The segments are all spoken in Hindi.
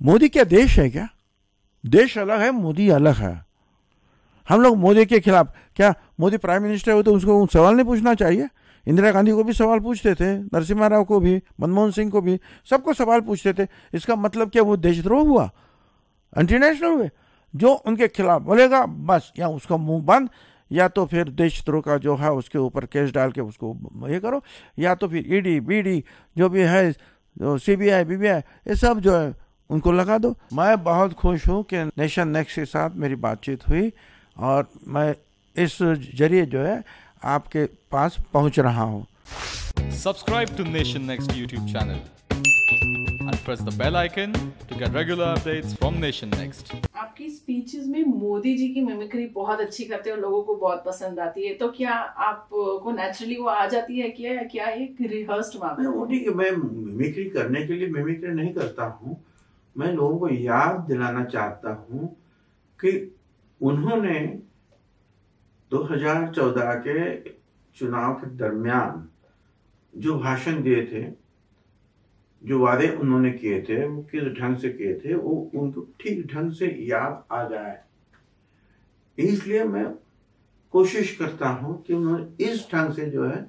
मोदी क्या देश है क्या? देश अलग है, मोदी अलग है। हम लोग मोदी के खिलाफ, क्या मोदी प्राइम मिनिस्टर हो तो उसको सवाल नहीं पूछना चाहिए? इंदिरा गांधी को भी सवाल पूछते थे, नरसिम्हा राव को भी, मनमोहन सिंह को भी, सबको सवाल पूछते थे। इसका मतलब क्या वो देशद्रोह हुआ, एंटी नेशनल हुए? जो उनके खिलाफ बोलेगा बस, या उसका मुंह बंद, या तो फिर देशद्रोह का जो है उसके ऊपर केस डाल के उसको ये करो, या तो फिर ईडी बीडी जो भी है, सीबीआई बीबीआई, ये सब जो है उनको लगा दो। मैं बहुत खुश हूँ कि नेशन नेक्स्ट के साथ मेरी बातचीत हुई और मैं इस जरिए जो है आपके पास पहुंच रहा हूं। Subscribe to Nation Next YouTube channel and press the bell icon to get regular updates from Nation Next. आपकी स्पीचेस में मोदी जी की मिमिक्री बहुत अच्छी करते हैं और लोगों को बहुत पसंद आती है, तो क्या आपको नेचुरली वो आ जाती है क्या एक रिहर्स्ड मामला? मोदी की मैं मिमिक्री करने के लिए मिमिक्री नहीं करता हूँ। मैं लोगों को याद दिलाना चाहता हूँ कि उन्होंने 2014 के चुनाव के दरमियान जो भाषण दिए थे, जो वादे उन्होंने किए थे, वो किस ढंग से किए थे, वो उनको ठीक ढंग से याद आ जाए। इसलिए मैं कोशिश करता हूं कि उन्होंने इस ढंग से जो है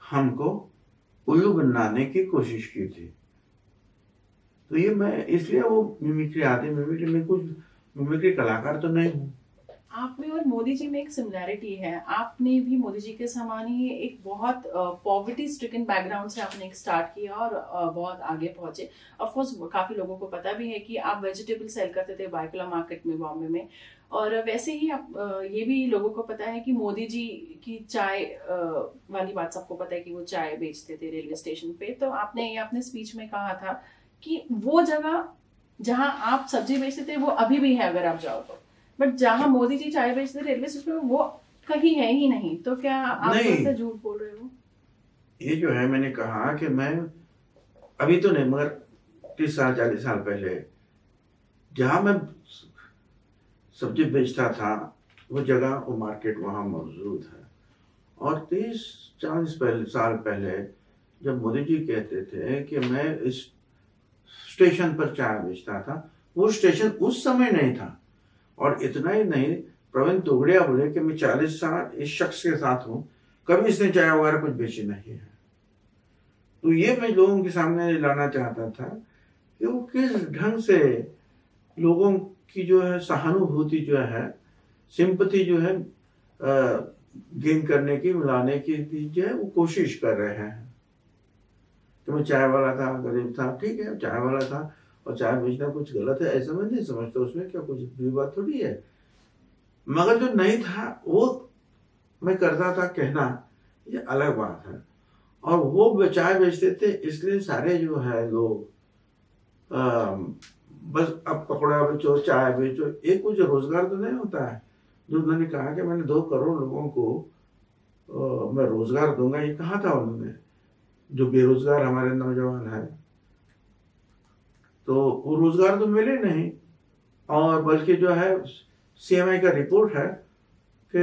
हमको उल्लू बनाने की कोशिश की थी। तो ये मैं इसलिए वो मिमिक्री आती, मिमिक्री में कुछ मिमिक्री कलाकार तो नहीं हूँ। आप में और मोदी जी में एक सिमिलैरिटी है, आपने भी मोदी जी के समान ही एक बहुत पॉवर्टी स्ट्रिकन बैकग्राउंड से आपने एक स्टार्ट किया और बहुत आगे पहुंचे। ऑफ कोर्स काफी लोगों को पता भी है कि आप वेजिटेबल सेल करते थे बाइकुला मार्केट में बॉम्बे में, और वैसे ही आप ये भी लोगों को पता है कि मोदी जी की चाय वाली बात सबको पता है कि वो चाय बेचते थे रेलवे स्टेशन पे। तो आपने ये अपने स्पीच में कहा था कि वो जगह जहाँ आप सब्जी बेचते थे वो अभी भी है अगर आप जाओ तो, बट जहाँ मोदी जी चाय बेचते थे रेलवे स्टेशन पे वो कहीं है ही नहीं। तो क्या आप ऐसे झूठ बोल रहे हो? ये जो है मैंने कहा कि मैं अभी तो नहीं, मगर 30 साल 40 साल पहले जहाँ मैं सब्जी बेचता था वो जगह, वो मार्केट वहाँ मौजूद है। और 30-40 साल पहले जब मोदी जी कहते थे कि मैं इस स्टेशन पर चाय बेचता था, वो स्टेशन उस समय नहीं था। और इतना ही नहीं, प्रवीण तोगड़िया बोले कि मैं 40 साल इस शख्स के साथ हूं, कभी इसने चाय वगैरह कुछ बेची नहीं है। तो ये मैं लोगों के सामने लाना चाहता था कि वो किस ढंग से लोगों की जो है सहानुभूति जो है, सिंपैथी जो है गेन करने की, मिलाने की जो है वो कोशिश कर रहे हैं। तो मैं चाय वाला था, गरीब था, ठीक है, चाय वाला था और चाय बेचना कुछ गलत है ऐसा मैं नहीं समझता, उसमें क्या कुछ बुरी बात थोड़ी है। मगर जो नहीं था वो मैं करता था कहना, ये अलग बात है। और वो चाय बेचते थे इसलिए सारे जो है लोग बस अब पकौड़ा बेचो, चाय बेचो, ये कुछ रोजगार तो नहीं होता है। जो उन्होंने कहा कि मैंने 2 करोड़ लोगों को मैं रोजगार दूंगा, ये कहा था उन्होंने? जो बेरोजगार हमारे नौजवान हैं, तो वो रोजगार तो मिले नहीं। और बल्कि जो है CMI का रिपोर्ट है कि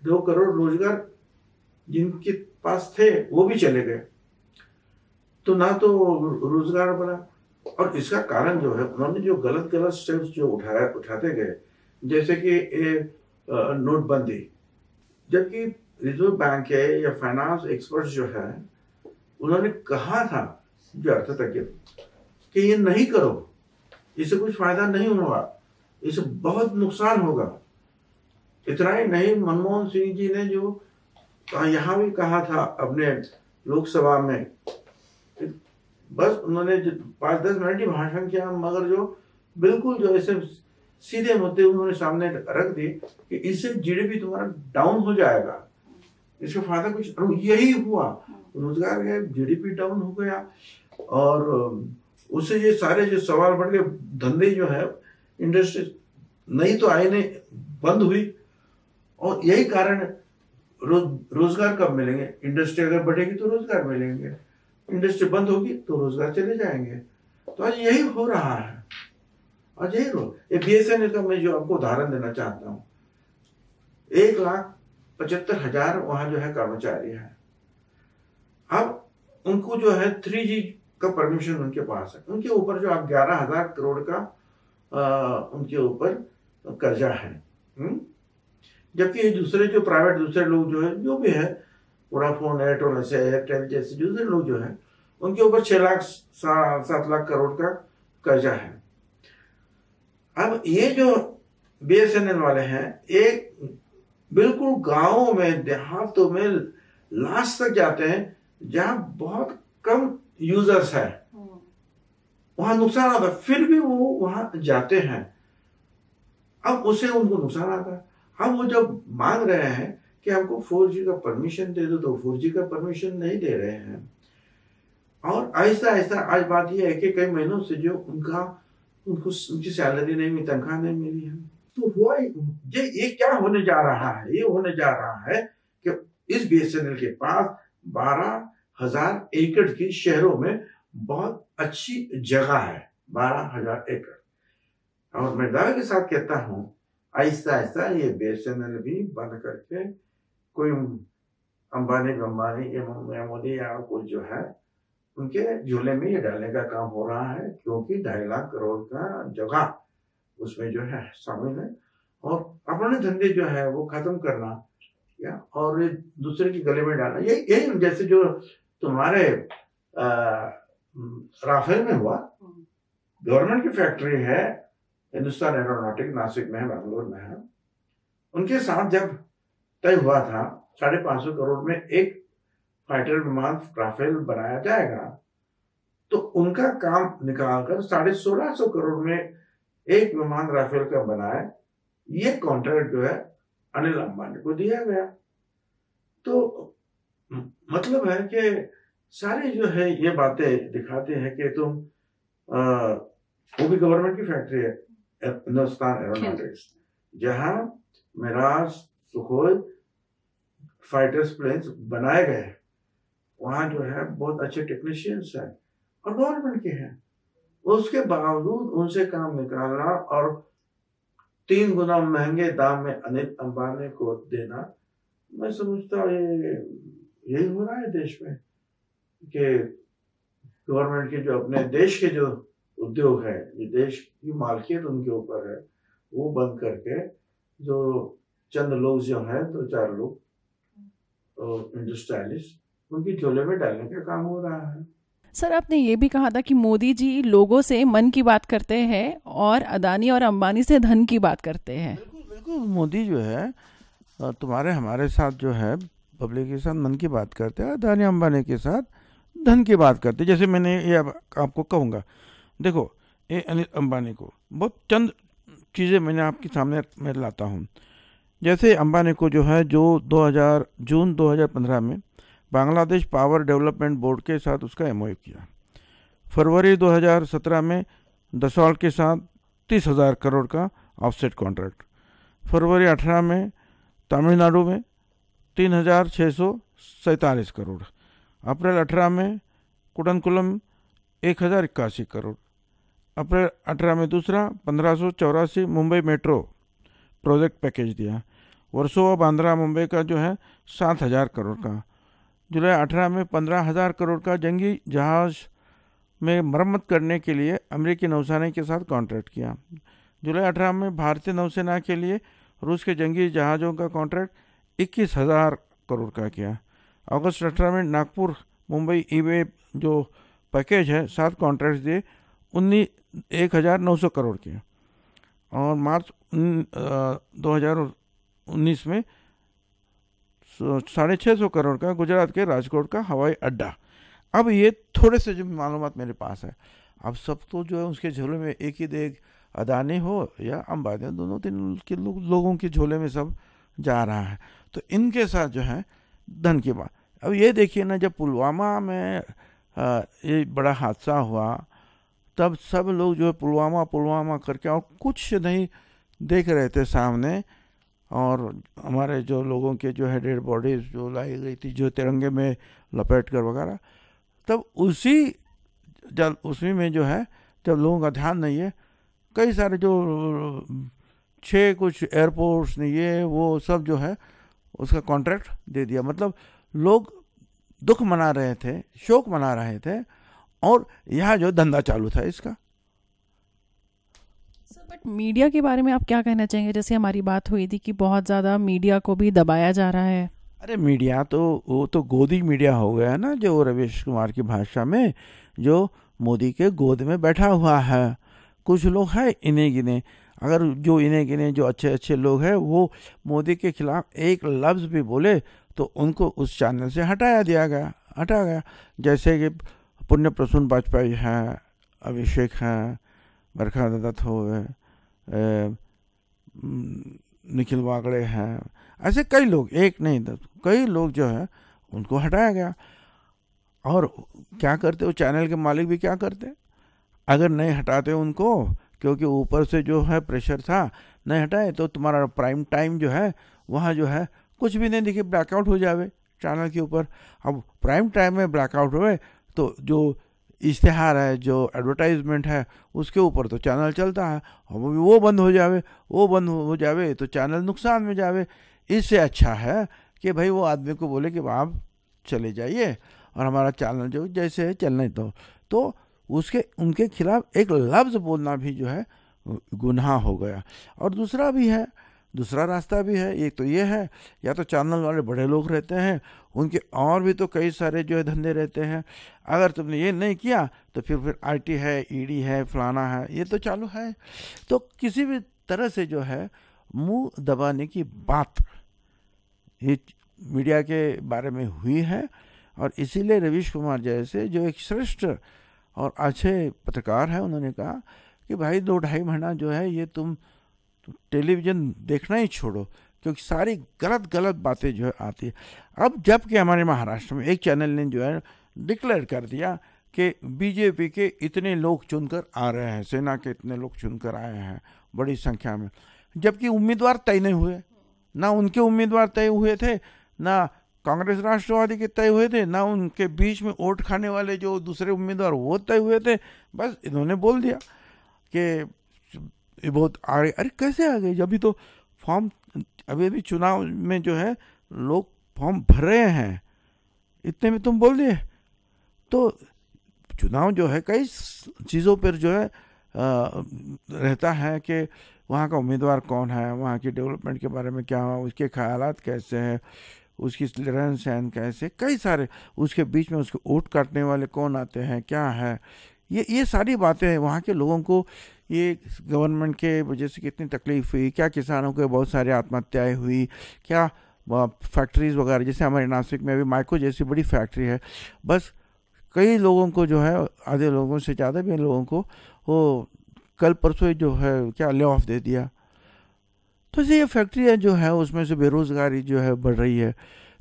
2 करोड़ रोजगार जिनके पास थे वो भी चले गए। तो ना तो रोजगार बना। और इसका कारण जो है, उन्होंने जो गलत स्टेप्स जो उठाते गए, जैसे कि नोटबंदी, जबकि रिजर्व बैंक है या फाइनेंस एक्सपर्ट्स जो है उन्होंने कहा था, जो अर्थतज्ञ, कि ये नहीं करो, इससे कुछ फायदा नहीं होगा, इससे बहुत नुकसान होगा। इतना ही नहीं, मनमोहन सिंह जी ने जो यहाँ भी कहा था अपने लोकसभा में, बस उन्होंने 5-10 मिनट ही भाषण किया, मगर जो बिल्कुल जो ऐसे सीधे मुद्दे उन्होंने सामने रख दिए कि इससे GDP तुम्हारा डाउन हो जाएगा, इसका फायदा कुछ, यही हुआ। रोजगार गए, GDP डाउन हो गया, और उससे ये सारे जो सवाल बढ़ गए, धंधे जो है, इंडस्ट्री नहीं तो आई नहीं, बंद हुई। और यही कारण रोजगार कब मिलेंगे? इंडस्ट्री अगर बढ़ेगी तो रोजगार मिलेंगे, इंडस्ट्री बंद होगी तो रोजगार चले जाएंगे। तो आज यही हो रहा है, आज यही ये BSNL का मैं जो आपको उदाहरण देना चाहता हूँ, 1,75,000 वहां जो है कर्मचारी है। अब उनको जो है 3G का परमिशन उनके पास है, उनके ऊपर जो आप 11,000 करोड़ का उनके ऊपर कर्जा है। जबकि दूसरे जो प्राइवेट दूसरे लोग जो है, जो भी है, वोडाफोन, एयरटेल, ऐसे एयरटेल जैसे दूसरे लोग जो है, उनके ऊपर 6 लाख 7 लाख करोड़ का कर्जा है। अब ये जो BSNL वाले हैं, एक बिल्कुल गांवों में, देहातों में लास्ट तक जाते हैं जहां बहुत कम यूजर्स है, वहां नुकसान आता है, फिर भी वो वहां जाते हैं। अब उससे उनको नुकसान आता है। अब वो जब मांग रहे हैं कि हमको 4G का परमिशन दे दो, तो 4G का परमिशन नहीं दे रहे हैं। और ऐसा ऐसा आज बात यह है कि कई महीनों से जो उनकी सैलरी नहीं मिली, तनख्वाह नहीं मिली है। तो हुआ ये क्या होने जा रहा है? ये होने जा रहा है कि इस BSNL के पास 12,000 एकड़ की शहरों में बहुत अच्छी जगह है, 12,000 एकड़। और मैं दावे के साथ कहता हूं, ऐसा ऐसा ये BSNL भी बंद करके कोई अंबानी या मोदी या कुछ जो है, उनके झोले में ये डालने का काम हो रहा है, क्योंकि 2.5 लाख करोड़ का जगह उसमें जो है शामिल है। और अपने धंधे जो है वो खत्म करना, या और ये दूसरे के गले में डालना, यही जैसे जो तुम्हारे राफेल में हुआ। गवर्नमेंट की फैक्ट्री है, हिंदुस्तान एरोनॉटिक, नासिक में है, बेंगलोर में है। उनके साथ जब तय हुआ था 550 करोड़ में एक फाइटर विमान राफेल बनाया जाएगा, तो उनका काम निकालकर 1650 करोड़ में एक विमान राफेल का बनाए, ये कॉन्ट्रैक्ट जो है अनिल अंबानी को दिया गया। तो मतलब है कि सारी जो है ये बातें दिखाते हैं कि तुम वो भी गवर्नमेंट की फैक्ट्री है, हिंदुस्तान एरोनॉटिक्स, जहां मिराज, सुखोई फाइटर्स प्लेन्स बनाए गए, वहां जो है बहुत अच्छे टेक्नीशियंस हैं और गवर्नमेंट के हैं। उसके बावजूद उनसे काम निकालना और 3 गुना महंगे दाम में अनिल अंबानी को देना, मैं समझता हूँ यही हो रहा है देश में कि गवर्नमेंट के जो अपने देश के जो उद्योग है, ये देश की मालकियत उनके ऊपर है, वो बंद करके जो चंद लोग जो हैं, 2-4 लोग इंडस्ट्रियलिस्ट, उनकी झोले में डालने का काम हो रहा है। सर, आपने ये भी कहा था कि मोदी जी लोगों से मन की बात करते हैं और अदानी और अंबानी से धन की बात करते हैं। बिल्कुल बिल्कुल, मोदी जो है तुम्हारे हमारे साथ जो है पब्लिक के साथ मन की बात करते हैं, अदानी अंबानी के साथ धन की बात करते हैं। जैसे मैंने ये आपको कहूँगा, देखो ये अनिल अंबानी को बहुत चंद चीज़ें मैंने आपके सामने मैं लाता हूँ। जैसे अंबानी को जो है, जो जून 2015 में बांग्लादेश पावर डेवलपमेंट बोर्ड के साथ उसका MOU किया। फरवरी 2017 में दसॉल्ट के साथ 30,000 करोड़ का ऑफसेट कॉन्ट्रैक्ट। फरवरी 18 में तमिलनाडु में 3,647 करोड़। अप्रैल 18 में कुडनकुलम 1,081 करोड़। अप्रैल 18 में दूसरा 1,584 मुंबई मेट्रो प्रोजेक्ट पैकेज दिया। वर्सोवा बांद्रा मुंबई का जो है 7,000 करोड़ का। जुलाई 18 में 15,000 करोड़ का जंगी जहाज में मरम्मत करने के लिए अमेरिकी नौसेना के साथ कॉन्ट्रैक्ट किया। जुलाई 18 में भारतीय नौसेना के लिए रूस के जंगी जहाज़ों का कॉन्ट्रैक्ट 21,000 करोड़ का किया। अगस्त 18 में नागपुर मुंबई ईवे जो पैकेज है 7 कॉन्ट्रैक्ट दिए, 1,900 करोड़ के। और मार्च 2019 में 650 करोड़ का गुजरात के राजकोट का हवाई अड्डा। अब ये थोड़े से जो मालूमात मेरे पास है, अब सब तो जो है उसके झोले में एक ही देख, अदानी हो या अंबानी, दोनों तीन के लोगों के झोले में सब जा रहा है। तो इनके साथ जो है धन की बात। अब ये देखिए ना, जब पुलवामा में ये बड़ा हादसा हुआ, तब सब लोग जो है पुलवामा करके और कुछ नहीं देख रहे थे सामने, और हमारे जो लोगों के जो है डेड बॉडीज जो लाई गई थी, जो तिरंगे में लपेट कर वगैरह, तब उसी में जो है जब लोगों का ध्यान नहीं है, कई सारे जो 6 कुछ एयरपोर्ट्स ने ये वो सब जो है उसका कॉन्ट्रैक्ट दे दिया। मतलब लोग दुख मना रहे थे, शोक मना रहे थे, और यहाँ जो धंधा चालू था इसका। बट मीडिया के बारे में आप क्या कहना चाहेंगे? जैसे हमारी बात हुई थी कि बहुत ज़्यादा मीडिया को भी दबाया जा रहा है। अरे मीडिया तो वो तो गोदी मीडिया हो गया ना, जो रवीश कुमार की भाषा में, जो मोदी के गोद में बैठा हुआ है। कुछ लोग हैं इन्हें गिने, अगर जो इन्हें गिने जो अच्छे अच्छे लोग हैं वो मोदी के खिलाफ एक लफ्ज़ भी बोले तो उनको उस चैनल से हटा गया। जैसे कि पुण्य प्रसून वाजपेयी हैं, अभिषेक हैं, बरखा दत्त हो गए, निखिल वागड़े हैं, ऐसे कई लोग, एक नहीं कई लोग जो है उनको हटाया गया। और क्या करते वो चैनल के मालिक भी क्या करते, अगर नहीं हटाते उनको, क्योंकि ऊपर से जो है प्रेशर था, नहीं हटाए तो तुम्हारा प्राइम टाइम जो है वहाँ जो है कुछ भी नहीं दिखे, ब्लैकआउट हो जावे चैनल के ऊपर। अब प्राइम टाइम में ब्लैकआउट हुए तो जो इश्तेहार है, जो एडवर्टाइजमेंट है, उसके ऊपर तो चैनल चलता है, और वो बंद हो जावे तो चैनल नुकसान में जावे। इससे अच्छा है कि भाई वो आदमी को बोले कि आप चले जाइए और हमारा चैनल जो जैसे है चलने दो, तो उनके खिलाफ एक लफ्ज़ बोलना भी जो है गुनाह हो गया। और दूसरा रास्ता भी है। एक तो ये है, या तो चैनल वाले बड़े लोग रहते हैं, उनके और भी तो कई सारे जो है धंधे रहते हैं, अगर तुमने ये नहीं किया तो फिर आईटी है, ईडी है, फलाना है, ये तो चालू है। तो किसी भी तरह से जो है मुंह दबाने की बात ये मीडिया के बारे में हुई है। और इसीलिए रवीश कुमार जैसे जो एक श्रेष्ठ और अच्छे पत्रकार हैं, उन्होंने कहा कि भाई 2-2.5 महीना जो है ये तुम टेलीविज़न देखना ही छोड़ो, क्योंकि सारी गलत बातें जो है आती है। अब जबकि हमारे महाराष्ट्र में एक चैनल ने जो है डिक्लेयर कर दिया कि बीजेपी के इतने लोग चुनकर आ रहे हैं, सेना के इतने लोग चुनकर आए हैं बड़ी संख्या में, जबकि उम्मीदवार तय नहीं हुए, ना उनके उम्मीदवार तय हुए थे, ना कांग्रेस राष्ट्रवादी के तय हुए थे, ना उनके बीच में वोट खाने वाले जो दूसरे उम्मीदवार वो तय हुए थे। बस इन्होंने बोल दिया कि ये बहुत आ गए। अरे कैसे आ गए? अभी तो फॉर्म, अभी चुनाव में जो है लोग फॉर्म भर रहे हैं, इतने में तुम बोल दिए। तो चुनाव जो है कई चीज़ों पर जो है रहता है कि वहाँ का उम्मीदवार कौन है, वहाँ की डेवलपमेंट के बारे में क्या हुआ, उसके ख्यालात कैसे हैं, उसकी रहन सहन कैसे, कई सारे, उसके बीच में उसके वोट काटने वाले कौन आते हैं, क्या है, ये सारी बातें हैं। वहाँ के लोगों को ये गवर्नमेंट के वजह से कितनी तकलीफ हुई, क्या किसानों के बहुत सारे आत्महत्याएं हुई, क्या फैक्ट्रीज वगैरह, जैसे हमारे नासिक में अभी माइको जैसी बड़ी फैक्ट्री है, बस कई लोगों को जो है, आधे लोगों से ज़्यादा भी लोगों को वो कल परसों जो है क्या ले ऑफ दे दिया। तो ये फैक्ट्रियाँ जो है उसमें से बेरोज़गारी जो है बढ़ रही है।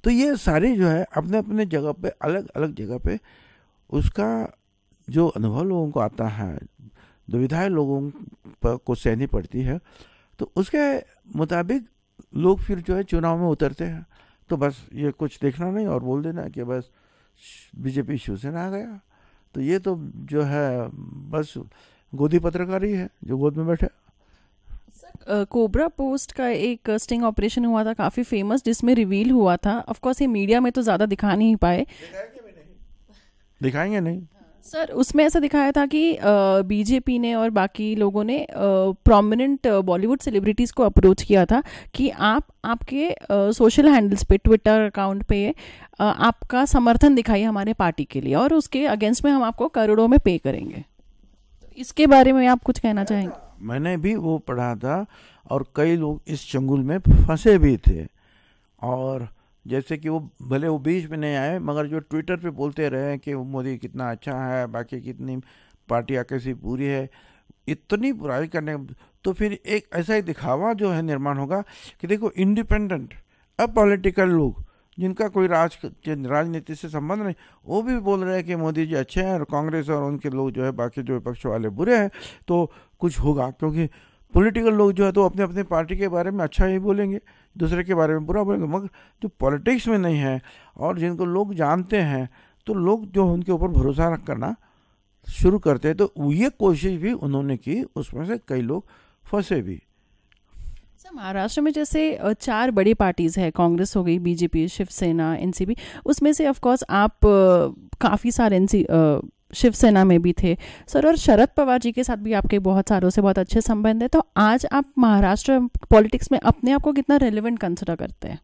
तो ये सारी जो है अपने अपने जगह पे, अलग अलग जगह पे उसका जो अनुभव लोगों को आता है, दुविधाएं लोगों को सहनी पड़ती है, तो उसके मुताबिक लोग फिर जो है चुनाव में उतरते हैं। तो बस ये कुछ देखना नहीं और बोल देना कि बस बीजेपी शिवसेना आ गया। तो ये तो जो है बस गोदी पत्रकारी है जो गोद में बैठे। कोबरा पोस्ट का एक स्टिंग ऑपरेशन हुआ था काफ़ी फेमस, जिसमें रिवील हुआ था, ऑफ कोर्स ये मीडिया में तो ज़्यादा दिखा नहीं पाए, दिखाएंगे नहीं सर। उसमें ऐसा दिखाया था कि बीजेपी ने और बाकी लोगों ने प्रोमिनेंट बॉलीवुड सेलिब्रिटीज़ को अप्रोच किया था कि आप आपके सोशल हैंडल्स पे, ट्विटर अकाउंट पे आपका समर्थन दिखाइए हमारे पार्टी के लिए, और उसके अगेंस्ट में हम आपको करोड़ों में पे करेंगे। इसके बारे में आप कुछ कहना चाहेंगे? मैंने भी वो पढ़ा था, और कई लोग इस चंगुल में फंसे भी थे। और जैसे कि वो भले वो बीच में नहीं आए, मगर जो ट्विटर पे बोलते रहे कि मोदी कितना अच्छा है, बाकी कितनी पार्टियाँ कैसी पूरी है, इतनी बुराई करने, तो फिर एक ऐसा ही दिखावा जो है निर्माण होगा कि देखो इंडिपेंडेंट अपॉलिटिकल लोग जिनका कोई राजनीति से संबंध नहीं, वो भी बोल रहे हैं कि मोदी जी अच्छे हैं और कांग्रेस और उनके लोग जो है बाकी जो विपक्ष वाले बुरे हैं। तो कुछ होगा, क्योंकि पॉलिटिकल लोग जो है तो अपने अपने पार्टी के बारे में अच्छा ही बोलेंगे, दूसरे के बारे में बुरा बोलेंगे, मगर जो पॉलिटिक्स में नहीं है और जिनको लोग जानते हैं, तो लोग जो उनके ऊपर भरोसा करना शुरू करते हैं। तो ये कोशिश भी उन्होंने की, उसमें से कई लोग फंसे भी। महाराष्ट्र में जैसे 4 बड़ी पार्टीज़ है, कांग्रेस हो गई, बीजेपी, शिवसेना, एनसीपी, उसमें से ऑफ कोर्स आप काफ़ी सारे शिवसेना में भी थे सर, और शरद पवार जी के साथ भी आपके बहुत सालों से बहुत अच्छे संबंध है। तो आज आप महाराष्ट्र पॉलिटिक्स में अपने आप को कितना रेलेवेंट कंसिडर करते हैं?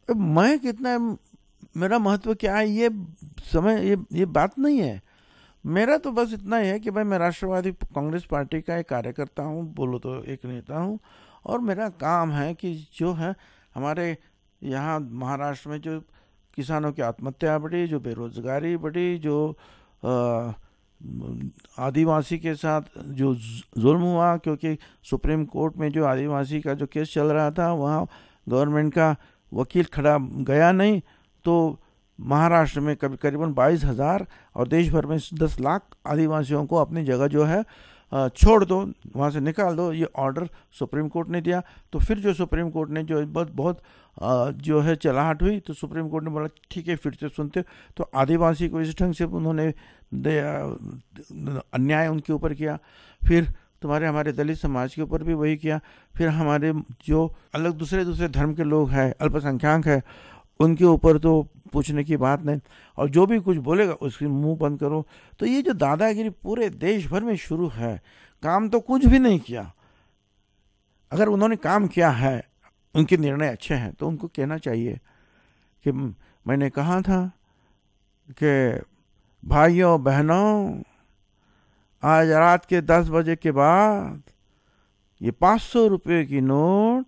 मैं कितना, मेरा महत्व क्या है ये समय, ये बात नहीं है। मेरा तो बस इतना ही है कि भाई मैं राष्ट्रवादी कांग्रेस पार्टी का एक कार्यकर्ता हूँ, बोलो तो एक नेता हूँ, और मेरा काम है कि जो है हमारे यहाँ महाराष्ट्र में जो किसानों की आत्महत्या बढ़ी, जो बेरोजगारी बढ़ी, जो आदिवासी के साथ जो जुल्म हुआ, क्योंकि सुप्रीम कोर्ट में जो आदिवासी का जो केस चल रहा था वहाँ गवर्नमेंट का वकील खड़ा गया नहीं, तो महाराष्ट्र में करीबन 22,000 और देश भर में 10 लाख आदिवासियों को अपनी जगह जो है छोड़ दो, वहाँ से निकाल दो, ये ऑर्डर सुप्रीम कोर्ट ने दिया। तो फिर जो सुप्रीम कोर्ट ने जो बहुत जो है चलाहट हुई, तो सुप्रीम कोर्ट ने बोला ठीक है फिर से सुनते। तो आदिवासी को इस ढंग से उन्होंने अन्याय उनके ऊपर किया, फिर तुम्हारे हमारे दलित समाज के ऊपर भी वही किया, फिर हमारे जो अलग दूसरे धर्म के लोग हैं, अल्पसंख्यक हैं, उनके ऊपर तो पूछने की बात नहीं, और जो भी कुछ बोलेगा उसकी मुंह बंद करो। तो ये जो दादागिरी पूरे देश भर में शुरू है, काम तो कुछ भी नहीं किया। अगर उन्होंने काम किया है, उनके निर्णय अच्छे हैं, तो उनको कहना चाहिए कि मैंने कहा था कि भाइयों बहनों, आज रात के 10 बजे के बाद ये 500 रुपये की नोट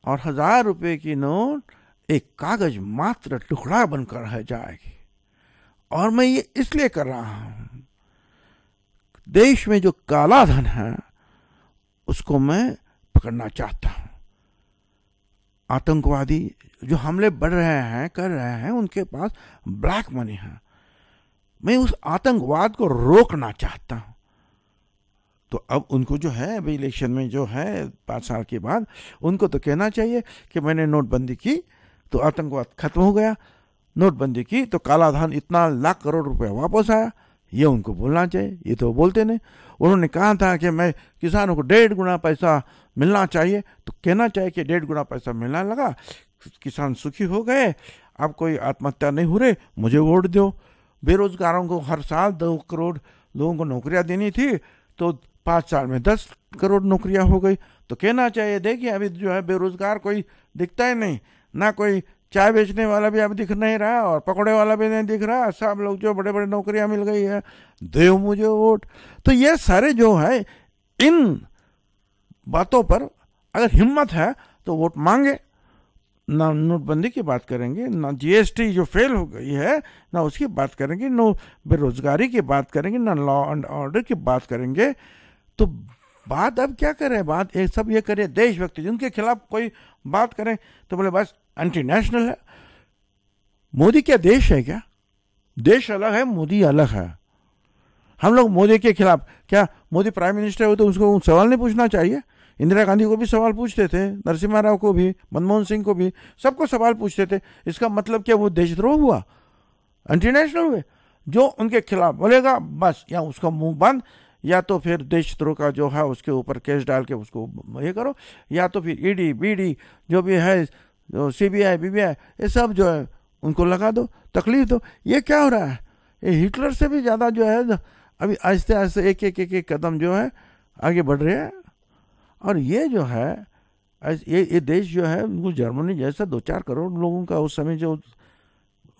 और 1000 रुपये की नोट एक कागज मात्र टुकड़ा बनकर रह जाएगी। और मैं ये इसलिए कर रहा हूं, देश में जो काला धन है उसको मैं पकड़ना चाहता हूं। आतंकवादी जो हमले बढ़ रहे हैं, कर रहे हैं, उनके पास ब्लैक मनी है। मैं उस आतंकवाद को रोकना चाहता हूं। तो अब उनको जो है अभी इलेक्शन में जो है 5 साल के बाद, उनको तो कहना चाहिए कि मैंने नोटबंदी की तो आतंकवाद खत्म हो गया, नोटबंदी की तो काला धन इतना लाख करोड़ रुपए वापस आया, ये उनको बोलना चाहिए। ये तो बोलते नहीं। उन्होंने कहा था कि मैं किसानों को 1.5 गुना पैसा मिलना चाहिए, तो कहना चाहिए कि 1.5 गुना पैसा मिलने लगा, किसान सुखी हो गए, अब कोई आत्महत्या नहीं हो रहे, मुझे वोट दो। बेरोजगारों को हर साल 2 करोड़ लोगों को नौकरियां देनी थी, तो 5 साल में 10 करोड़ नौकरियां हो गई। तो कहना चाहिए देखिए अभी जो है बेरोजगार कोई दिखता ही नहीं, ना कोई चाय बेचने वाला भी अब दिख नहीं रहा और पकौड़े वाला भी नहीं दिख रहा, सब लोग जो बड़े बड़े नौकरियां मिल गई है, दो मुझे वोट। तो ये सारे जो है इन बातों पर अगर हिम्मत है तो वोट मांगे। ना नोटबंदी की बात करेंगे, ना जीएसटी जो फेल हो गई है ना उसकी बात करेंगे, ना बेरोजगारी की बात करेंगे, ना लॉ एंड ऑर्डर की बात करेंगे। तो बात अब क्या करें, बात एक सब ये करें देशभक्ति, जिनके खिलाफ कोई बात करें तो बोले बस एंटी नेशनल है। मोदी क्या देश है क्या? देश अलग है, मोदी अलग है। हम लोग मोदी के खिलाफ, क्या मोदी प्राइम मिनिस्टर हो तो उसको सवाल नहीं पूछना चाहिए? इंदिरा गांधी को भी सवाल पूछते थे, नरसिम्हा राव को भी, मनमोहन सिंह को भी, सबको सवाल पूछते थे। इसका मतलब क्या वो देशद्रोह हुआ, एंटी नेशनल हुए? जो उनके खिलाफ बोलेगा बस या उसका मुंह बंद, या तो फिर देशद्रोह का जो है उसके ऊपर केस डाल के उसको ये करो, या तो फिर ईडी बीडी जो भी है, सीबीआई बीबीआई, ये सब जो है उनको लगा दो, तकलीफ दो। ये क्या हो रहा है? ये हिटलर से भी ज़्यादा जो है अभी आहिस्ते आहिस्ते एक कदम जो है आगे बढ़ रहे हैं। और ये जो है ये देश जो है उनको जर्मनी जैसा 2-4 करोड़ लोगों का उस समय जो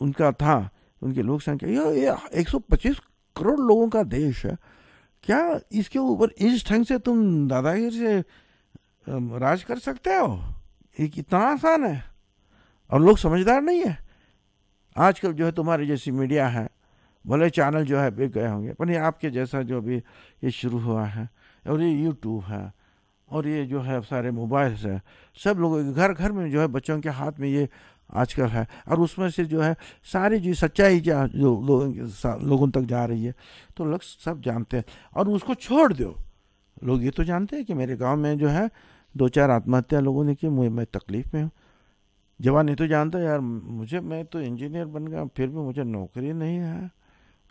उनका था, उनकी लोक संख्या, ये 125 करोड़ लोगों का देश है। क्या इसके ऊपर इस ढंग से तुम दादागिरी से राज कर सकते हो? ये कितना आसान है, और लोग समझदार नहीं है। आजकल जो है तुम्हारी जैसी मीडिया है, भले चैनल जो है बिक गए होंगे, पर ये आपके जैसा जो भी ये शुरू हुआ है, और ये यूट्यूब है, और ये जो है सारे मोबाइल्स है, सब लोगों के घर घर में जो है बच्चों के हाथ में ये आजकल है, और उसमें से जो है सारी जो सच्चाई जो लोगों तक जा रही है, तो लोग सब जानते हैं। और उसको छोड़ दो, लोग ये तो जानते हैं कि मेरे गांव में जो है 2-4 आत्महत्या लोगों ने की, मैं तकलीफ में हूँ। जवान नहीं तो जानता यार, मैं तो इंजीनियर बन गया, फिर भी मुझे नौकरी नहीं है।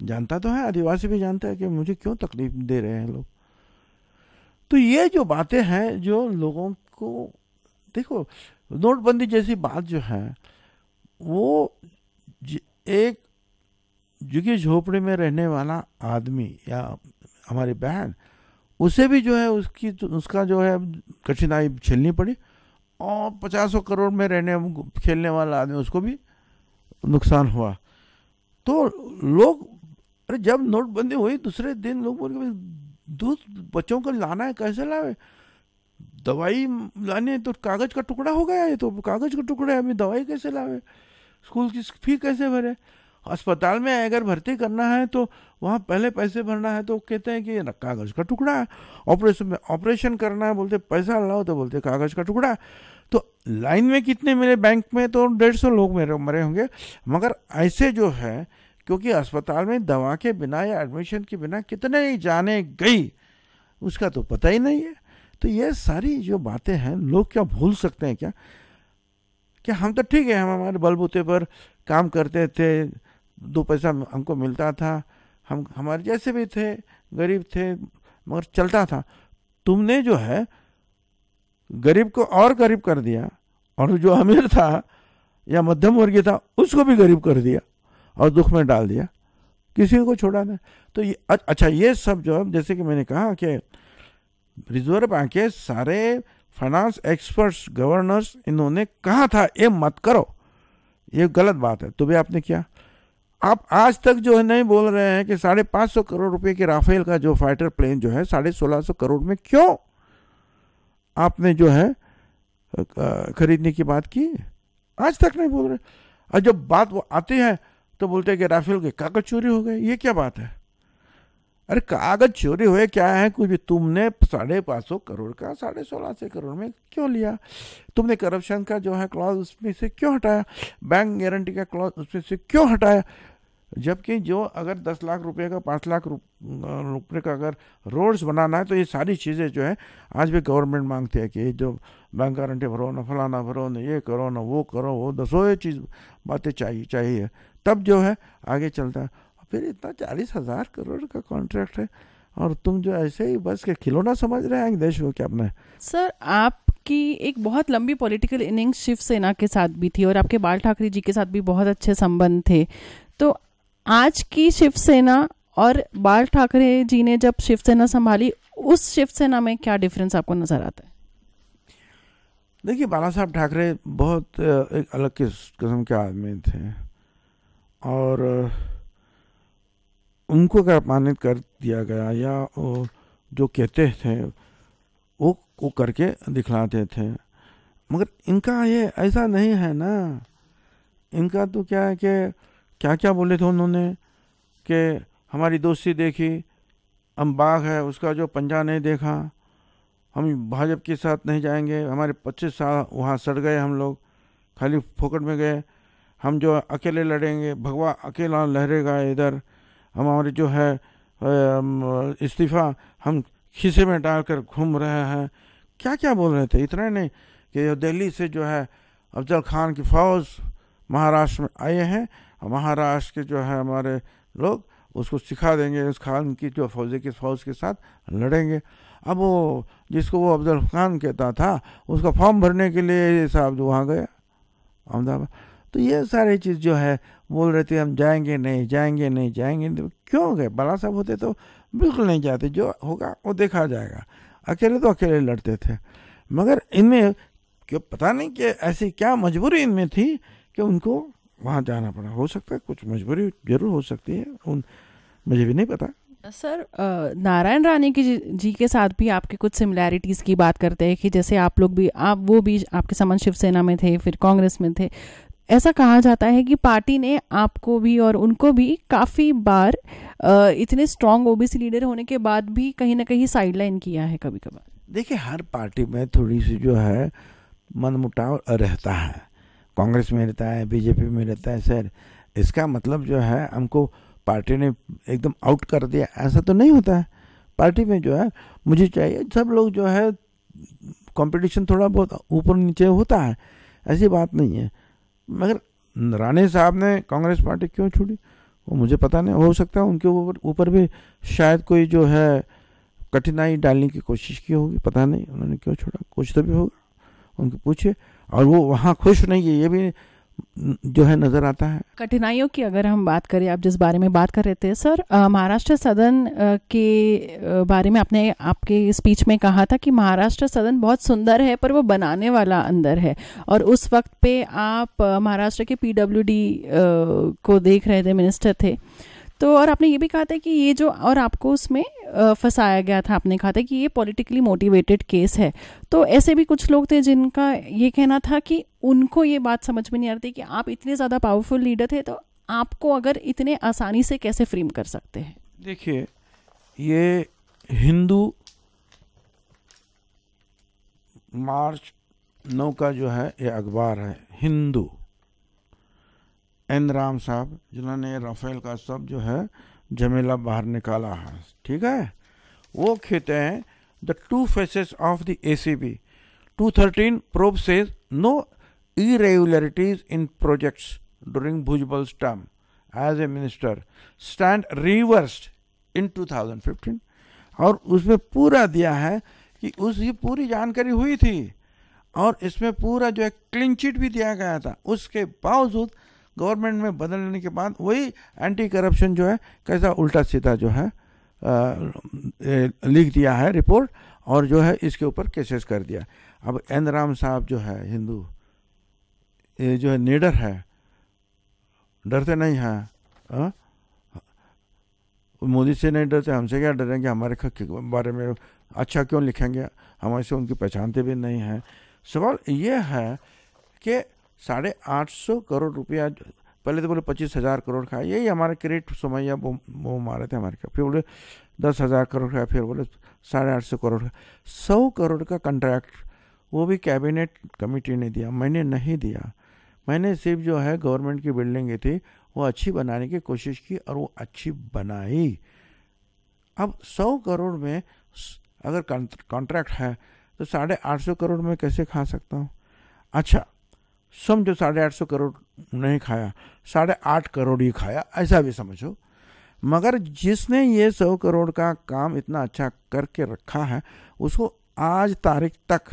जानता तो है, आदिवासी भी जानता है कि मुझे क्यों तकलीफ दे रहे हैं लोग। तो ये जो बातें हैं जो लोगों को, देखो नोटबंदी जैसी बात जो है वो एक झुग्गी झोपड़ी में रहने वाला आदमी या हमारी बहन, उसे भी जो है उसका जो है कठिनाई झेलनी पड़ी, और 50 करोड़ में खेलने वाला आदमी उसको भी नुकसान हुआ। तो लोग, अरे जब नोटबंदी हुई दूसरे दिन लोग बोले दूध बच्चों को लाना है, कैसे लावे, दवाई लानी है तो कागज का टुकड़ा हो गया, ये तो कागज का टुकड़ा है, अभी दवाई कैसे लावे, स्कूल की फी कैसे भरे, अस्पताल में अगर भर्ती करना है तो वहाँ पहले पैसे भरना है तो कहते हैं कि ये कागज का टुकड़ा है, ऑपरेशन करना है बोलते पैसा लाओ तो बोलते कागज का टुकड़ा है। तो लाइन में कितने मिले, बैंक में तो 150 लोग मरे होंगे, मगर ऐसे जो है, क्योंकि अस्पताल में दवा के बिना या एडमिशन के बिना कितने जाने गई उसका तो पता ही नहीं है। तो ये सारी जो बातें हैं लोग क्या भूल सकते हैं क्या हम तो ठीक है, हम हमारे बलबूते पर काम करते थे, 2 पैसा हमको मिलता था, हम हमारे जैसे भी थे, गरीब थे, मगर चलता था। तुमने जो है गरीब को और गरीब कर दिया, और जो अमीर था या मध्यम वर्गीय था उसको भी गरीब कर दिया और दुख में डाल दिया, किसी को छोड़ा नहीं। तो ये अच्छा, ये सब जो, जैसे कि मैंने कहा कि रिजर्व बैंक के सारे फाइनेंस एक्सपर्ट्स, गवर्नर्स, इन्होंने कहा था ये मत करो, ये गलत बात है, तो भी आपने किया। आप आज तक जो है नहीं बोल रहे हैं कि 550 करोड़ रुपए के राफेल का जो फाइटर प्लेन जो है 1650 करोड़ में क्यों आपने जो है खरीदने की बात की, आज तक नहीं बोल रहे। और जब बात वो आती है तो बोलते हैं कि राफेल के कागज चोरी हो गए, ये क्या बात है। अरे कागज चोरी हुए क्या है, कुछ भी, तुमने 550 करोड़ का 1650 करोड़ में क्यों लिया, तुमने करप्शन का जो है क्लॉज उसमें से क्यों हटाया, बैंक गारंटी का क्लॉज उसमें से क्यों हटाया, जबकि जो अगर 10 लाख रुपए का 5 लाख रुपए का अगर रोड्स बनाना है तो ये सारी चीज़ें जो है आज भी गवर्नमेंट मांगती है कि जो बैंक गारंटी भरो ना, फलाना भरो ना, ये करो ना, वो करो, वो 10 चीज़ बातें चाहिए तब जो है आगे चलता है। फिर इतना 40,000 करोड़ का कॉन्ट्रैक्ट है और तुम जो ऐसे ही बस के खिलौना समझ रहे हैं देश को क्या अपना। सर, आपकी एक बहुत लंबी पॉलिटिकल इनिंग्स शिवसेना के साथ भी थी और आपके बाल ठाकरे जी के साथ भी बहुत अच्छे संबंध थे, तो आज की शिवसेना और बाल ठाकरे जी ने जब शिवसेना संभाली, उस शिवसेना में क्या डिफरेंस आपको नजर आता है? देखिए, बाला साहब ठाकरे बहुत एक अलग किस्म के आदमी थे और उनको अगर अपमानित कर दिया गया या जो कहते थे वो करके दिखलाते थे, मगर इनका ये ऐसा नहीं है ना। इनका तो क्या है कि क्या क्या बोले थे उन्होंने कि हमारी दोस्ती देखी, हम बाघ है उसका जो पंजा नहीं देखा, हम भाजपा के साथ नहीं जाएंगे, हमारे 25 साल वहाँ सड़ गए, हम लोग खाली फोकट में गए, हम जो अकेले लड़ेंगे, भगवा अकेला लहरेगा इधर, हम हमारे जो है इस्तीफा हम खीसे में डालकर घूम रहे हैं, क्या क्या बोल रहे थे। इतना नहीं कि दिल्ली से जो है अफजल खान की फौज महाराष्ट्र में आए हैं, महाराष्ट्र के जो है हमारे लोग उसको सिखा देंगे, उस खान की जो फौज के साथ लड़ेंगे। अब वो जिसको वो अफजल खान कहता था उसका फॉर्म भरने के लिए साहब जो वहाँ गया अहमदाबाद। तो ये सारी चीज़ जो है बोल रहे थे हम जाएंगे नहीं, तो क्यों गए? बाला साहब होते तो बिल्कुल नहीं जाते, जो होगा वो देखा जाएगा। अकेले तो अकेले लड़ते थे, मगर इनमें क्यों पता नहीं कि ऐसी क्या मजबूरी इनमें थी कि उनको वहाँ जाना पड़ा। हो सकता है कुछ मजबूरी जरूर हो सकती है, मुझे भी नहीं पता। सर, नारायण राणे जी के साथ भी आपके कुछ सिमिलैरिटीज़ की बात करते हैं कि जैसे आप लोग भी, वो भी आपके समान शिवसेना में थे, फिर कांग्रेस में थे। ऐसा कहा जाता है कि पार्टी ने आपको भी और उनको भी काफ़ी बार इतने स्ट्रॉन्ग ओबीसी लीडर होने के बाद भी कहीं ना कहीं साइडलाइन किया है कभी कभार। देखिए, हर पार्टी में थोड़ी सी जो है मनमुटाव रहता है, कांग्रेस में रहता है, बीजेपी में रहता है। सर, इसका मतलब जो है हमको पार्टी ने एकदम आउट कर दिया ऐसा तो नहीं होता है। पार्टी में जो है मुझे चाहिए सब लोग जो है कंपटीशन थोड़ा बहुत ऊपर नीचे होता है, ऐसी बात नहीं है। मगर राणे साहब ने कांग्रेस पार्टी क्यों छोड़ी वो मुझे पता नहीं। हो सकता है उनके ऊपर भी शायद कोई जो है कठिनाई डालने की कोशिश की होगी, पता नहीं उन्होंने क्यों छोड़ा, कुछ तो भी होगा, उनको पूछिए। और वो वहाँ खुश नहीं है ये भी जो है नज़र आता है। कठिनाइयों की अगर हम बात करें, आप जिस बारे में बात कर रहे थे सर, महाराष्ट्र सदन के बारे में आपने आपके स्पीच में कहा था कि महाराष्ट्र सदन बहुत सुंदर है पर वो बनाने वाला अंदर है, और उस वक्त पे आप महाराष्ट्र के पीडब्ल्यूडी को देख रहे थे, मिनिस्टर थे। तो और आपने ये भी कहा था कि ये जो, और आपको उसमें फंसाया गया था, आपने कहा था कि ये पॉलिटिकली मोटिवेटेड केस है। तो ऐसे भी कुछ लोग थे जिनका ये कहना था कि उनको ये बात समझ में नहीं आ रही कि आप इतने ज़्यादा पावरफुल लीडर थे तो आपको अगर इतने आसानी से कैसे फ्रेम कर सकते हैं। देखिए, ये हिंदू मार्च 9 का जो है ये अखबार है हिंदू, एन राम साहब जिन्होंने राफेल का सब जो है झमेला बाहर निकाला है, ठीक है, वो कहते हैं the two faces of the ACB 213 probe says no irregularities in projects during Bhujbal's term as a minister stand reversed in 2015। और उसमें पूरा दिया है कि ये पूरी जानकारी हुई थी और इसमें पूरा जो है क्लीन चिट भी दिया गया था। उसके बावजूद गवर्नमेंट में बदलने के बाद वही एंटी करप्शन जो है कैसा उल्टा सीधा जो है लिख दिया है रिपोर्ट, और जो है इसके ऊपर केसेस कर दिया। अब एन राम साहब जो है हिंदू, ये जो है निडर है, डरते नहीं हैं, मोदी से नहीं डरते, हमसे क्या डरेंगे, हमारे बारे में अच्छा क्यों लिखेंगे, हम ऐसे उनकी पहचानते भी नहीं हैं। सवाल ये है कि 850 करोड़ रुपया, पहले तो बोले 25,000 करोड़ का, यही हमारे क्रेडिट सोमैया वो मारे थे हमारे का, फिर बोले 10,000 करोड़ का, फिर बोले 850 करोड़ का, 100 करोड़ का कॉन्ट्रैक्ट, वो भी कैबिनेट कमेटी ने दिया, मैंने नहीं दिया। मैंने सिर्फ जो है गवर्नमेंट की बिल्डिंग थी वो अच्छी बनाने की कोशिश की और वो अच्छी बनाई। अब 100 करोड़ में अगर कॉन्ट्रैक्ट है तो 850 करोड़ में कैसे खा सकता हूँ। अच्छा समझो 850 करोड़ नहीं खाया, 8.5 करोड़ ही खाया, ऐसा भी समझो, मगर जिसने ये 100 करोड़ का काम इतना अच्छा करके रखा है उसको आज तारीख तक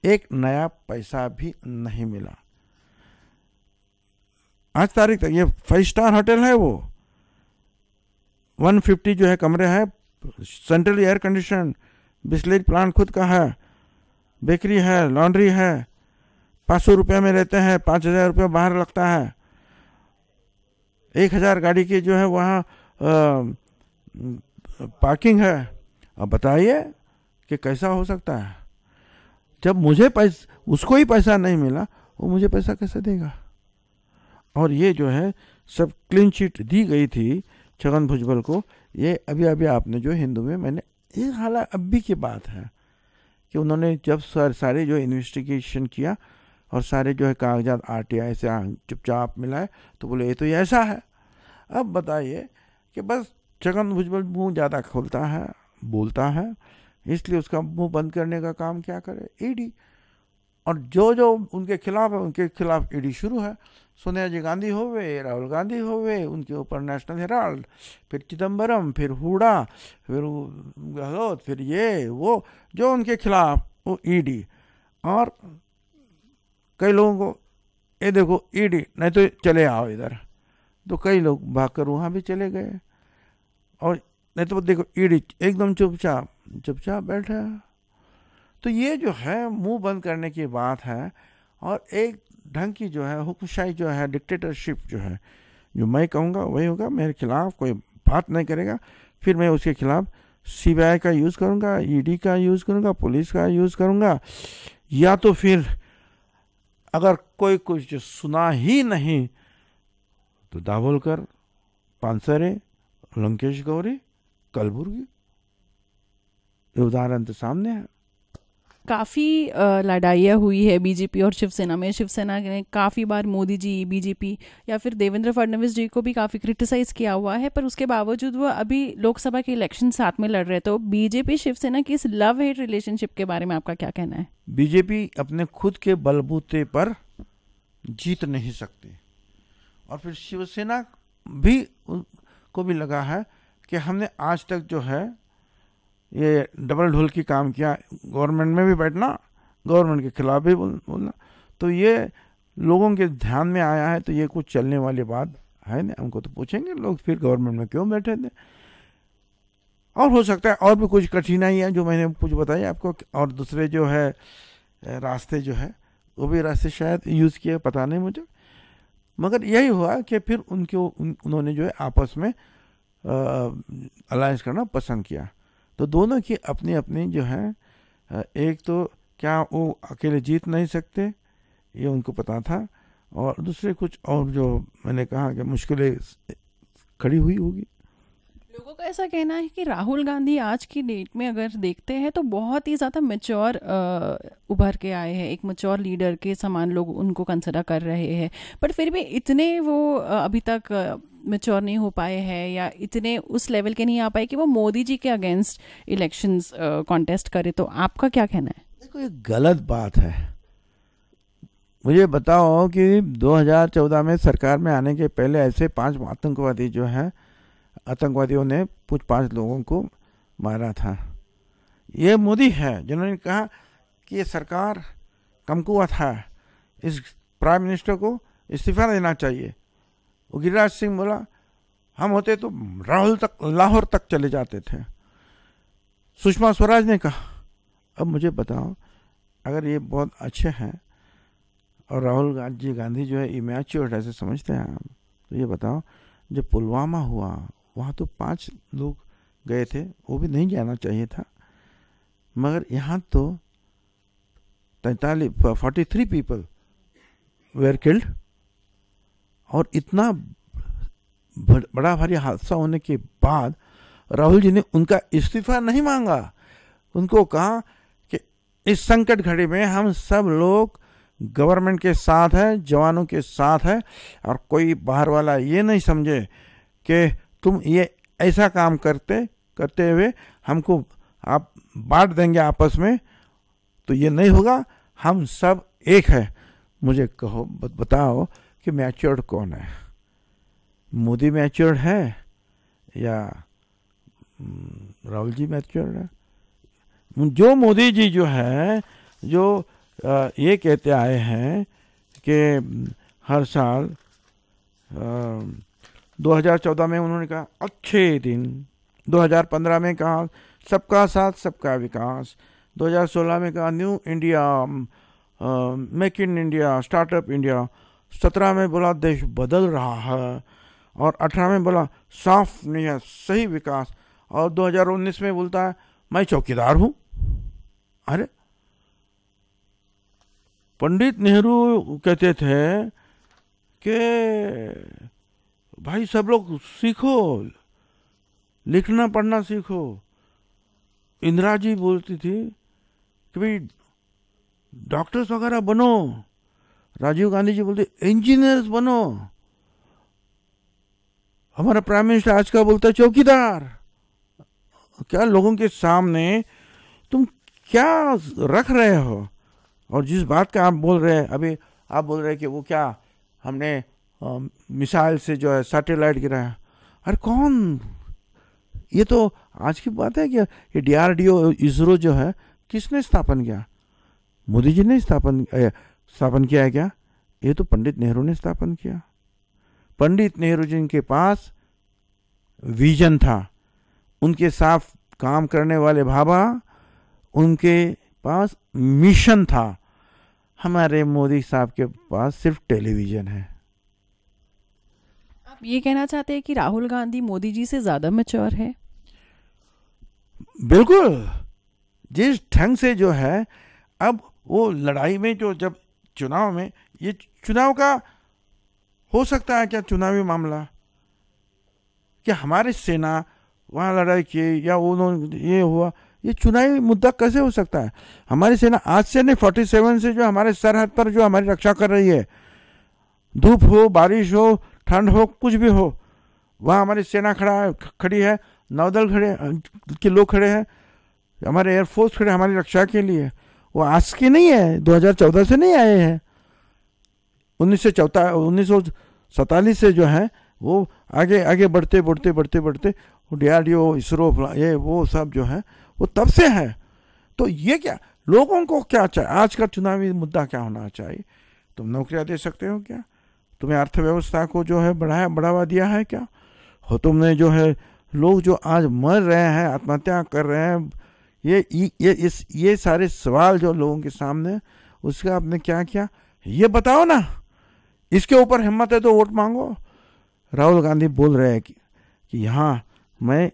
एक नया पैसा भी नहीं मिला। आज तारीख तक ये 5 स्टार होटल है, वो 150 जो है कमरे हैं, सेंट्रल एयर कंडीशन, बिस्लेज प्लांट खुद का है, बेकरी है, लॉन्ड्री है, 500 रुपये में रहते हैं, 5,000 रुपये बाहर लगता है, 1,000 गाड़ी की जो है वहाँ पार्किंग है। अब बताइए कि कैसा हो सकता है। जब मुझे उसको ही पैसा नहीं मिला, वो मुझे पैसा कैसे देगा। और ये जो है सब क्लीन चिट दी गई थी छगन भुजबल को। ये अभी अभी आपने जो हिंदू में मैंने, ये हालांकि अभी की बात है कि उन्होंने जब सारे जो इन्वेस्टिगेशन किया और सारे जो है कागजात RTI से चुपचाप मिलाए तो बोले ये तो ये ऐसा है। अब बताइए कि बस छगन भुजबल मुंह ज़्यादा खोलता है, बोलता है, इसलिए उसका मुंह बंद करने का काम क्या करे ED। और जो जो उनके खिलाफ है उनके खिलाफ ED शुरू है। सोनिया जी गांधी होवे, राहुल गांधी होवे, उनके ऊपर नेशनल हेराल्ड, फिर चिदम्बरम, फिर हुडा, फिर गहलोत, फिर ये वो जो उनके खिलाफ वो ED। और कई लोगों को ये देखो ED नहीं तो चले आओ इधर, तो कई लोग भागकर वहाँ भी चले गए। और नहीं तो देखो ED एकदम चुपचाप बैठा। तो ये जो है मुंह बंद करने की बात है और एक ढंग की जो है हुक्मशाही जो है, डिक्टेटरशिप जो है, जो मैं कहूँगा वही होगा, मेरे खिलाफ कोई बात नहीं करेगा, फिर मैं उसके खिलाफ CBI का यूज़ करूँगा, ED का यूज़ करूँगा, पुलिस का यूज़ करूँगा, या तो फिर अगर कोई कुछ सुना ही नहीं तो दाभोलकर, पानसरे, लंकेश गौरी, कलबुर्गी, ये उदाहरण तो सामने है। काफ़ी लड़ाइयाँ हुई है बीजेपी और शिवसेना में। शिवसेना ने काफ़ी बार मोदी जी, बीजेपी या फिर देवेंद्र फडणवीस जी को भी काफ़ी क्रिटिसाइज़ किया हुआ है, पर उसके बावजूद वो अभी लोकसभा के इलेक्शन साथ में लड़ रहे। तो बीजेपी शिवसेना की इस लव हेट रिलेशनशिप के बारे में आपका क्या कहना है। बीजेपी अपने खुद के बलबूते पर जीत नहीं सकती और फिर शिवसेना भी को भी लगा है कि हमने आज तक जो है ये डबल ढोल की काम किया, गवर्नमेंट में भी बैठना, गवर्नमेंट के खिलाफ भी बोलना, तो ये लोगों के ध्यान में आया है तो ये कुछ चलने वाली बात है नहीं। हमको तो पूछेंगे लोग फिर गवर्नमेंट में क्यों बैठे थे। और हो सकता है और भी कुछ कठिनाई है जो मैंने कुछ बताई आपको, और दूसरे जो है रास्ते जो है वो भी रास्ते शायद यूज़ किए, पता नहीं मुझे। मगर यही हुआ कि फिर उन्होंने जो है आपस में अलायंस करना पसंद किया। तो दोनों की अपनी अपनी जो है, एक तो क्या वो अकेले जीत नहीं सकते ये उनको पता था, और दूसरे कुछ और जो मैंने कहा कि मुश्किलें खड़ी हुई होगी। लोगों का ऐसा कहना है कि राहुल गांधी आज की डेट में अगर देखते हैं तो बहुत ही ज़्यादा मैच्योर उभर के आए हैं, एक मैच्योर लीडर के समान लोग उनको कंसिडर कर रहे हैं, बट फिर भी इतने वो अभी तक मैच्योर नहीं हो पाए हैं या इतने उस लेवल के नहीं आ पाए कि वो मोदी जी के अगेंस्ट इलेक्शंस कॉन्टेस्ट करे। तो आपका क्या कहना है? देखो ये गलत बात है। मुझे बताओ कि 2014 में सरकार में आने के पहले ऐसे 5 आतंकवादियों ने कुछ 5 लोगों को मारा था। ये मोदी है जिन्होंने कहा कि ये सरकार कमकुवत है, इस प्राइम मिनिस्टर को इस्तीफा देना चाहिए। वो गिरिराज सिंह बोला हम होते तो लाहौर तक चले जाते थे। सुषमा स्वराज ने कहा। अब मुझे बताओ, अगर ये बहुत अच्छे हैं और राहुल गांधी जो है इमैच्योर ऐसे समझते हैं आप, तो ये बताओ जब पुलवामा हुआ वहाँ तो 5 लोग गए थे, वो भी नहीं जाना चाहिए था, मगर यहाँ तो 43 पीपल वेर किल्ड। और इतना बड़ा भारी हादसा होने के बाद राहुल जी ने उनका इस्तीफा नहीं मांगा। उनको कहा कि इस संकट घड़ी में हम सब लोग गवर्नमेंट के साथ है, जवानों के साथ है, और कोई बाहर वाला ये नहीं समझे कि तुम ये ऐसा काम करते हुए हमको आप बांट देंगे आपस में, तो ये नहीं होगा। हम सब एक है। मुझे कहो, बताओ कि मैच्योर्ड कौन है? मोदी मैच्योर्ड है या राहुल जी मैच्योर्ड है? जो मोदी जी जो है, जो ये कहते आए हैं कि हर साल 2014 में उन्होंने कहा अच्छे दिन, 2015 में कहा सबका साथ सबका विकास, 2016 में कहा new India, make in India, startup India, 17 में बोला देश बदल रहा है, और 18 में बोला साफ नीयत सही विकास, और 2019 में बोलता है मैं चौकीदार हूँ। अरे पंडित नेहरू कहते थे कि भाई सब लोग सीखो, लिखना पढ़ना सीखो। इंदिरा जी बोलती थी कि भाई डॉक्टर्स वगैरह बनो। राजीव गांधी जी बोलते इंजीनियर्स बनो। हमारा प्राइम मिनिस्टर आज का बोलता है चौकीदार। क्या लोगों के सामने तुम क्या रख रहे हो? और जिस बात का आप बोल रहे हैं, अभी आप बोल रहे हैं कि वो क्या हमने मिसाइल से जो है सैटेलाइट गिराया। अरे कौन? ये तो आज की बात है कि ये DRDO इसरो जो है किसने स्थापन किया? मोदी जी ने स्थापन किया है क्या? ये तो पंडित नेहरू ने स्थापन किया। पंडित नेहरू जी के पास विजन था, उनके साथ काम करने वाले भाभा, उनके पास मिशन था। हमारे मोदी साहब के पास सिर्फ टेलीविजन है। आप ये कहना चाहते हैं कि राहुल गांधी मोदी जी से ज्यादा मैच्योर है? बिल्कुल। जिस ढंग से जो है, अब वो लड़ाई में जो, जब चुनाव में, ये चुनाव का हो सकता है क्या चुनावी मामला कि हमारी सेना वहाँ लड़ाई की या उन्होंने ये हुआ, ये चुनावी मुद्दा कैसे हो सकता है? हमारी सेना आज से नहीं, 47 से जो हमारे सरहद पर जो हमारी रक्षा कर रही है, धूप हो, बारिश हो, ठंड हो, कुछ भी हो, वहाँ हमारी सेना खड़ी है, नौदल के लोग खड़े हैं, हमारे एयरफोर्स खड़े हमारी रक्षा के लिए। वो आज के नहीं है, 2014 से नहीं आए हैं। 1947 से जो है वो आगे बढ़ते वो DRDO, इसरो, ये वो सब जो है वो तब से है। तो ये क्या, लोगों को क्या चाहिए? आज का चुनावी मुद्दा क्या होना चाहिए? तुम नौकरियां दे सकते हो क्या? तुम्हें अर्थव्यवस्था को जो है बढ़ावा दिया है क्या? हो तुमने जो है लोग जो आज मर रहे हैं, आत्महत्या कर रहे हैं, ये सारे सवाल जो लोगों के सामने, उसका आपने क्या किया ये बताओ ना। इसके ऊपर हिम्मत है तो वोट मांगो। राहुल गांधी बोल रहे हैं कि यहाँ मैं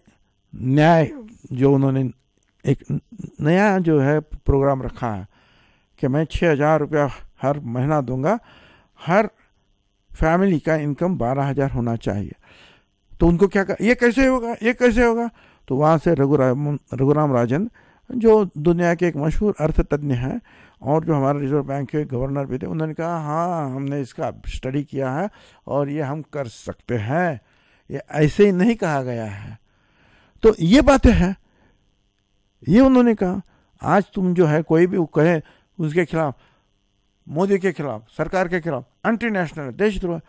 न्याय, जो उन्होंने एक नया जो है प्रोग्राम रखा है कि मैं 6,000 रुपया हर महीना दूंगा, हर फैमिली का इनकम 12,000 होना चाहिए। तो उनको क्या ये कैसे होगा? तो वहाँ से रघुराम राजन, जो दुनिया के एक मशहूर अर्थतज्ञ हैं और जो हमारे रिजर्व बैंक के गवर्नर भी थे, उन्होंने कहा हाँ हमने इसका स्टडी किया है और ये हम कर सकते हैं, ये ऐसे ही नहीं कहा गया है। तो ये बातें हैं, ये उन्होंने कहा। आज तुम जो है कोई भी कहे उसके खिलाफ, मोदी के खिलाफ, सरकार के खिलाफ, एंटी नेशनल, देशद्रोह,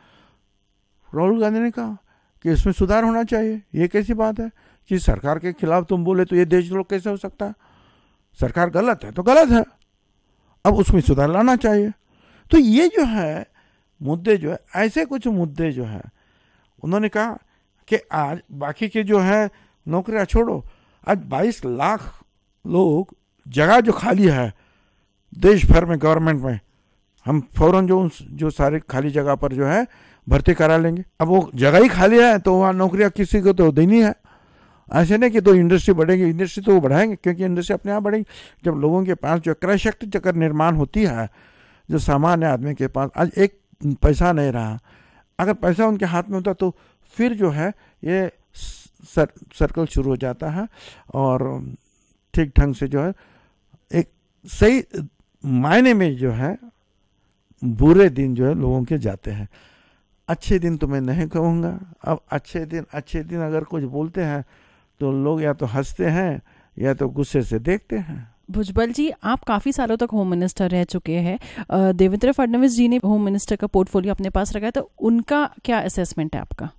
राहुल गांधी ने कहा कि इसमें सुधार होना चाहिए। ये कैसी बात है कि सरकार के खिलाफ तुम बोले तो ये देशद्रोह कैसे हो सकता है? सरकार गलत है तो गलत है, अब उसमें सुधार लाना चाहिए। तो ये जो है मुद्दे जो है, ऐसे कुछ मुद्दे जो है, उन्होंने कहा कि आज बाकी के जो है नौकरियां छोड़ो, आज 22 लाख लोग जगह जो खाली है देश भर में गवर्नमेंट में, हम फौरन जो सारे खाली जगह पर जो है भर्ती करा लेंगे। अब वो जगह ही खाली है तो वहाँ नौकरियां किसी को तो देनी है। ऐसे नहीं कि तो इंडस्ट्री बढ़ेगी, इंडस्ट्री तो वो बढ़ाएंगे, क्योंकि इंडस्ट्री अपने आप बढ़ेगी जब लोगों के पास जो क्रय शक्ति चक्कर निर्माण होती है, जो सामान्य आदमी के पास आज एक पैसा नहीं रहा, अगर पैसा उनके हाथ में होता तो फिर जो है ये सर्कल शुरू हो जाता है और ठीक ढंग से जो है एक सही मायने में जो है बुरे दिन जो है लोगों के जाते हैं। अच्छे दिन तो मैं नहीं कहूँगा। अब अच्छे दिन अगर कुछ बोलते हैं तो लोग या तो हंसते हैं या तो गुस्से से देखते हैं। भुजबल जी, आप काफ़ी सालों तक होम मिनिस्टर रह चुके हैं। देवेंद्र फडणवीस जी ने होम मिनिस्टर का पोर्टफोलियो अपने पास रखा है, तो उनका क्या असेसमेंट है आपका?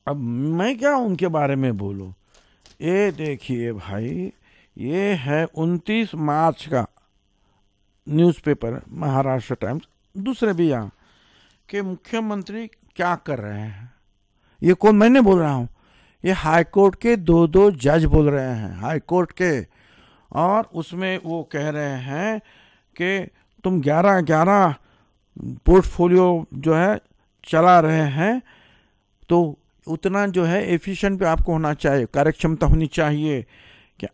अब मैं क्या उनके बारे में बोलूं? ये देखिए भाई, ये है 29 मार्च का न्यूज़पेपर महाराष्ट्र टाइम्स, दूसरे भी यहाँ के मुख्यमंत्री क्या कर रहे हैं। ये कौन, मैंने बोल रहा हूँ, ये हाई कोर्ट के दो जज बोल रहे हैं, हाई कोर्ट के। और उसमें वो कह रहे हैं कि तुम 11 पोर्टफोलियो जो है चला रहे हैं, तो उतना जो है एफिशिएंट पे आपको होना चाहिए, कार्यक्षमता होनी चाहिए। क्या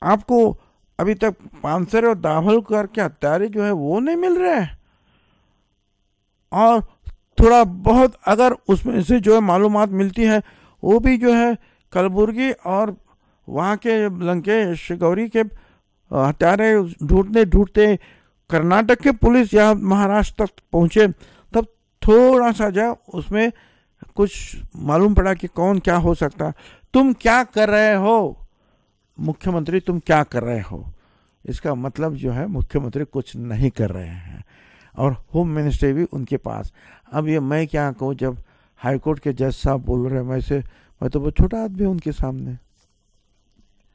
आपको अभी तक पानसरे और दाभोलकर के हत्यारे जो है वो नहीं मिल रहे हैं? और थोड़ा बहुत अगर उसमें से जो है मालूमात मिलती है, वो भी जो है कलबुर्गी और वहाँ के लंकेश गौरी के हत्यारे ढूंढते कर्नाटक के पुलिस या महाराष्ट्र तक पहुँचे, तब थोड़ा सा जो उसमें कुछ मालूम पड़ा कि कौन क्या हो सकता। तुम क्या कर रहे हो मुख्यमंत्री, तुम क्या कर रहे हो? इसका मतलब जो है मुख्यमंत्री कुछ नहीं कर रहे हैं और होम मिनिस्ट्री भी उनके पास। अब ये मैं क्या कहूँ, जब हाईकोर्ट के जज साहब बोल रहे हैं, मैं तो बहुत छोटा आदमी हूँ उनके सामने।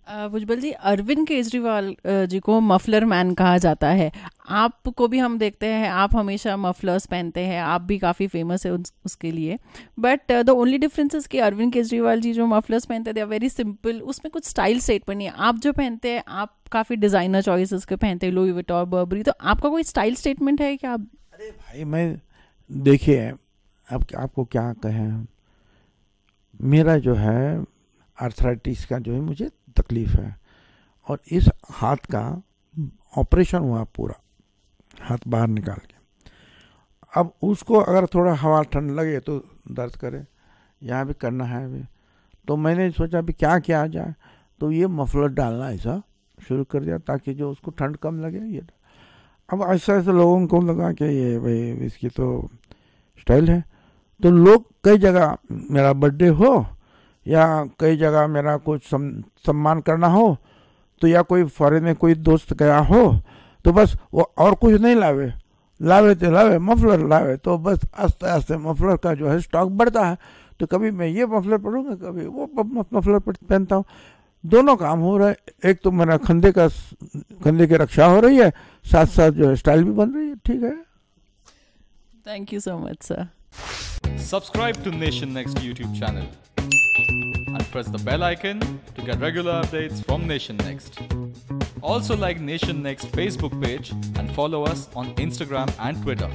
भुजबल जी, अरविंद केजरीवाल जी को मफलर मैन कहा जाता है। आपको भी हम देखते हैं, आप हमेशा मफलर्स पहनते हैं, आप भी काफ़ी फेमस है उसके लिए। But the only difference is कि अरविंद केजरीवाल जी जो मफलर्स पहनते थे वेरी सिंपल, उसमें कुछ स्टाइल स्टेटमेंट नहीं है। आप जो पहनते हैं, आप काफ़ी डिज़ाइनर चॉइसेस के पहनते हैं, लुई विटॉन, बर्बरी, तो आपका कोई स्टाइल स्टेटमेंट है क्या? अरे भाई, मैं देखिए अब आपको क्या कहें, मेरा जो है आर्थराइटिस का जो है मुझे तकलीफ है और इस हाथ का ऑपरेशन हुआ, पूरा हाथ बाहर निकाल के। अब उसको अगर थोड़ा हवा ठंड लगे तो दर्द करे, यहाँ भी करना है अभी। तो मैंने सोचा अभी क्या किया जाए, तो ये मफलर डालना ऐसा शुरू कर दिया ताकि जो उसको ठंड कम लगे। ये अब ऐसा लोगों को लगा कि ये भाई इसकी तो स्टाइल है। तो लोग कई जगह मेरा बर्थडे हो या कई जगह मेरा कुछ सम्मान करना हो, तो या कोई फॉरेन में कोई दोस्त गया हो, तो बस वो और कुछ नहीं लावे मफलर लावे, तो बस आस्ते आस्ते मफलर का जो है स्टॉक बढ़ता है। तो कभी मैं ये मफलर पहनूंगा, कभी वो मफलर पहनता हूँ। दोनों काम हो रहा है, एक तो मेरा कंधे की रक्षा हो रही है, साथ साथ जो है स्टाइल भी बन रही है, ठीक है। Thank you so much sir. Subscribe to Nation Next YouTube channel and press the bell icon to get regular updates from Nation Next. Also like Nation Next Facebook page and follow us on Instagram and Twitter.